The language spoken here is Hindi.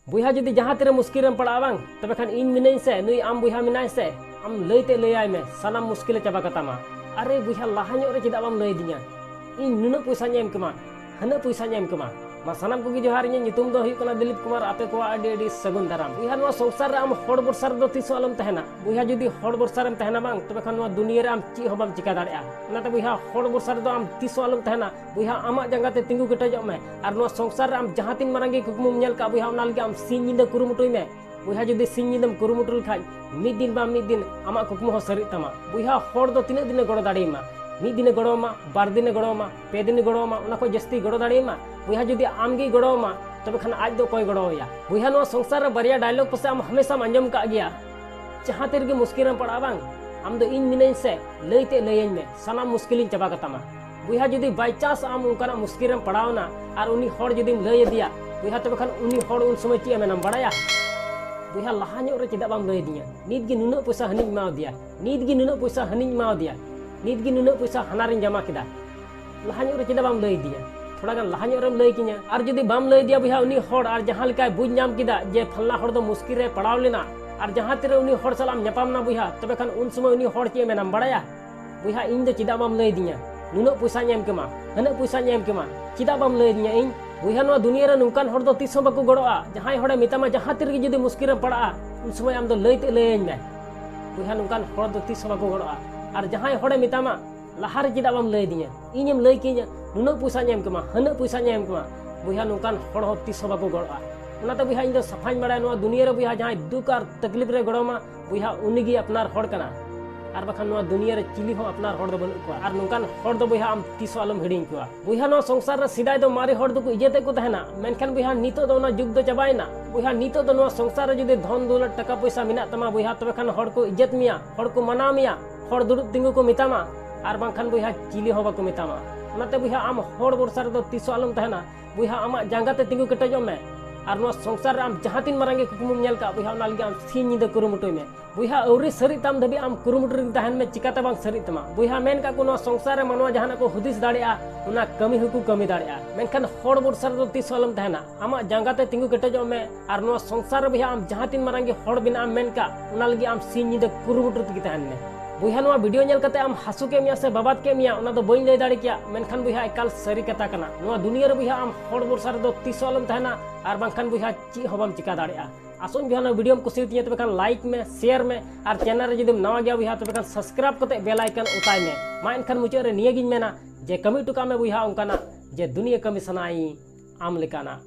बुहा जुदी जहाँ तेरे मुस्किल पड़ा बांग तबे खान इन मिनाई से नुई आम बुहा मिनाई से आम लईते लईआय में सानाम मुस्किल चाबा कतामा। अरे बुहा लाहा ᱧᱚᱜ रे चेदा बाम लई दिया इन नुना पैसा एम कमा हना पैसा एम कमा मा सानाम को जोहार इन नितुम दो हुई कना दिलीप कुमार आपे को आडी आडी सगुन दाराम। बुहा नो संसार रे आम हड़ बरसार दो तीसो अलम तहना बुहा जुदी हड़ बरसार एम तहना बांग तबे खान नो दुनिया रे आम ची हो बाम चिका दाड़ेया ओनाते बुहा हड़ बरसार दो आम तीसो अलम तहना बुहा आमा जंगाते तिंगु केटजो में और नो संसार रे आम जहां तीन मारांगे कुकमुम नेल का बुहा ओना लगे आम सिंह निंदा कुरुमुटुई में। बुहा जुदी सिंह निंदम कुरुमुटुल खाय मिद दिन बा मिद दिन आमा कुकमु हो सरी तमा। बुहा हड़ दो तिना दिन गड़ो दाड़ेमा मिद दिन गड़ोमा बार दिन गड़ोमा पे दिन गड़ोमा ओना को जस्ती गड़ो दाड़ेमा। बुहा जुदी आमगे गड़ोमा तबे खान आज दो कोई गड़ोया। बुहा नो संसार रे बारिया डायलॉग पसे आम हमेशा अंजम का गया जहां तेरे मुस्किल पड़ा बांग आम दो इन मिनाई से लईते लईयाñ में सानाम मुस्किल चाबा कतामा। बुहा जुदी बाय चांस आम उनकाना मुस्किल पड़ावना और उनी हड़ जुदी लई दिया बुहा तबे खान उनी हड़ उन समय ची मेनाम बड़ाया बुहा लाहा ᱧᱚᱜ रे चेदा बाम लई दिया नीत गे नुना पैसा हनिñ माव दिया नीत गे नुना पैसा हनिñ माव दिया नीत गे नुना पैसा हानारिñ जमा केदा लाहा ᱧᱚᱜ रे चेदा बाम लई दिया थोड़ा गान लाहा ᱧᱚᱜ रेम लई किया और जुदी बाम लई दिया बुहा उनी हड़ और जहां लेकाय बुझ नाम केदा जे फलना हड़ दो मुस्किल रे पड़ाव लेना और जहां तेरे उनी हड़ सालाम ᱧᱟᱯᱟᱢ बुहा तबे खान उन समय उनी हड़ ची मेनाम बड़ाया बुहा इन दो चेदा बाम लई दिया नुना पैसा एम केमा हना पैसा एम केमा चेदा बाम लई दिया इन बुहा नो दुनिया रे नुकान हड़ दो तीसो बाको गड़ोआ जहां हड़े मितामा जहां तेरे जुदी मुस्किल पड़ा उन समय आम दो लईते लईयाñ में बुहा नुकान हड़ दो तीसो बाको गड़ोआ और जहां हड़े मितामा लाहा रे चेदा बाम लई दिया इñem लई किया नुना पैसा एम केमा हना पैसा एम केमा बुहा नुकान हड़ हो तीसो बाको गड़ोआ ओनाते बुहा इन दो सफाñ बड़ाय नो दुनिया रे बुहा जहां दुख और तकलीफ रे गड़ोमा बुहा उनीगी अपनार हड़ कना और बखान नो दुनिया रे चिली हो अपनार हड़ दो बनु को और नुकान हड़ दो बुहा आम तीसो अलम हिड़िñ को बुहा नो संसार रे सिदाय दो मारे हड़ दो को इजेते को तहना मेनखान बुहा नितो दो ना जुग दो चाबायना बुहा नितो दो नो संसार रे जुदी धन दौलत टका पैसा मिना तमा बुहा तबे खान हड़ को इज्जत मिया हड़ को मना मिया हड़ दुड़ुब तिंगु को मितामा और बांखान बुहा चिली हो बाको मितामा ओनाते बुहा आम हड़ बरसार दो तीसो अलम तहना बुहा आमा जांगाते तिंगु केटजो में और नो संसार रे आम जहां तीन मारांगे कुकमुम नेल का बुहा ओना लगे आम सिंह निंदा कुरुमुटुई में बुहा औरी सरी ताम धबी आम कुरुमुटुरी तहन में चिकाते बांग सरी तमा बुहा मेन का को संसार रे मनवा जहां को हुदिस दाड़ेया ओना कमी हुकु कमी दाड़ेया मेनखान हड़ बरसार दो तीसो अलम तहना आमा जांगाते तिंगु केटजो में और नो संसार रे बुहा आम जहां तीन मारांगे हड़ बिना आम मेन का ओना लगे आम सिंह निंदा कुरुमुटुरी तहन में बुहा नो वीडियो नेल कते आम हसु के मिया से बाबाद के मिया ओना दो बई लई दाड़े किया मेनखान बुहा एकाल सरी कथा कना नो दुनिया रे बुहा आम हड़ बरसार दो तीसो अलम तहना और बांखान बुहा ची होबाम चिका दाड़ेया आसोन बुहा नो वीडियो कुसी तिया तबे खान लाइक में शेयर में और चैनल रे जदि नवा गया बुहा तबे खान सब्सक्राइब कते बेल आइकन उताय में मा एनखान मुचाद रे निया गिन मेना जे कमी टुका में बुहा उनकाना जे दुनिया कमी सनाई आम लेकाना।